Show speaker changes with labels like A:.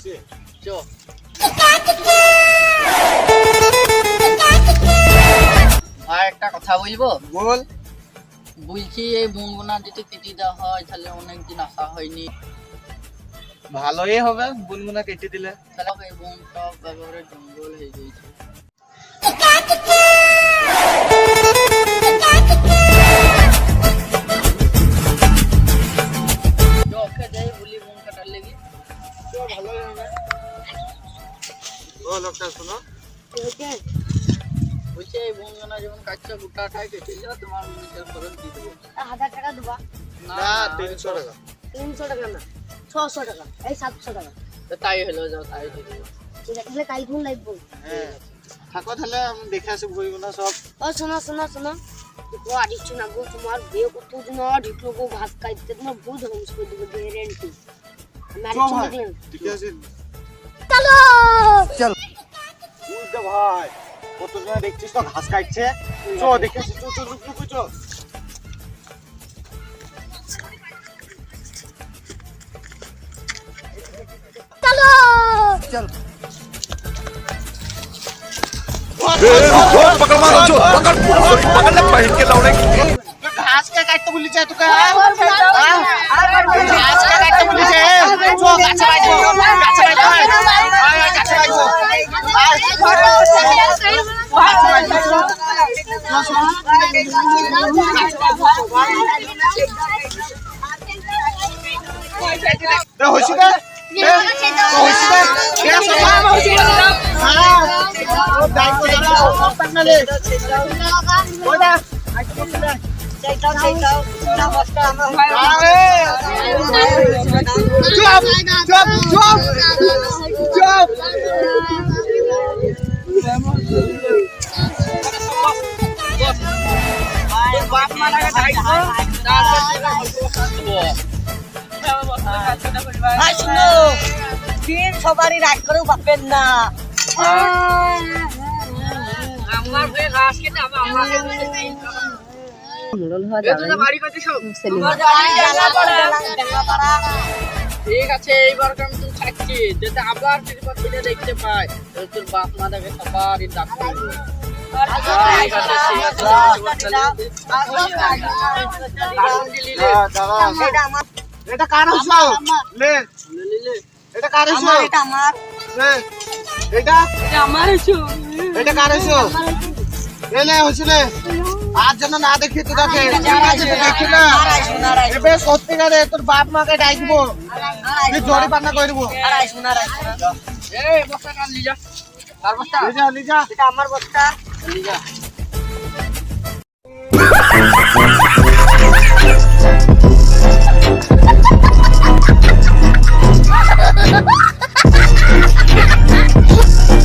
A: হচ্ছে
B: চো আর একটা কথা বলবো
A: বল।
B: বলছি এই বুনগুনা যদি কেটে দেওয়া হয় তাহলে অনেকদিন আসা হয়নি,
A: ভালোই হবে বুনগুনা কেটে দিলে।
B: তাহলে এই বন সব ব্যবহারে জঙ্গল হয়ে গেছে। ওকে যাই বলি বন কাটার লেগে।
A: ভালোই হবে। ও লোকটা শোনো,
B: বলছে এই বনগুনা যেমন কাটছে গোটাটাই কেটে দিলে তোমার নিজের খরচ দিয়ে দেবো।
C: 1000 টাকা দেবা?
A: না 300 টাকা।
C: 300 টাকা না, 600 টাকা, এই 700 টাকা।
B: তো তাই হলো, যাও তাই দিয়ে দেবো।
C: ঠিক আছে, তাহলে কাল ফোন লাগবো।
A: হ্যাঁ থাকো তাহলে, আমি দেখে আসি বইগুনা সব।
C: ও শোনো শোনো শোনো, দেখো আদিত্য না গো, তোমার বিয়ে করতে দিন ঢিকলো গো ঘাস খাইতে, তোমার ভুল ধ্বংস করে দেবো গ্যারেন্টি। আমি আদিত্য দেখলেন।
A: ঠিক আছে
C: চলো
A: চল। বুঝতে ভাই কতজন দেখছিস তো ঘাস কাটছে, চো দেখে আসি, চো চো চো চো।
C: চলো
A: চল
D: पकड़ मारो जो पकड़ पकड़ ले पहन के लौड़े
A: घास के काटते बोली जाए तू का घास के काटते बोली जाए जो गाछ बाजो गाछ बाजो रे होशी का होशी का क्या सफा होशी का हां ओ दाई को जरा सब तक ना ले ओदा
C: সবারই রাগ করেও পাবেন না।
B: আমার হয়ে ঘাস কেটে আমার ঠিক আছে, এইবার আমি তুই থাকছি যাতে আবার ত্রিপদ ফিরে দেখতে পাই, তোর বাপ মা দেখে সবারই ডাক করবো।
A: এটা কার হইছো লে এটা কার হইছো
C: এটা আমার,
A: লে এটা
B: আমার হইছো,
A: এটা কার হইছো লে লে হইছিলে আজ যেন না দেখি তোকে দেখি না এবে সত্যিকারে তোর বাপ মাকে ডাকবো, তুই জড়ি পান্না করবো।
B: এই বস্তা কান লিজা, তার বস্তা
A: লিজা লিজা
C: এটা আমার বস্তা।
B: লিজা।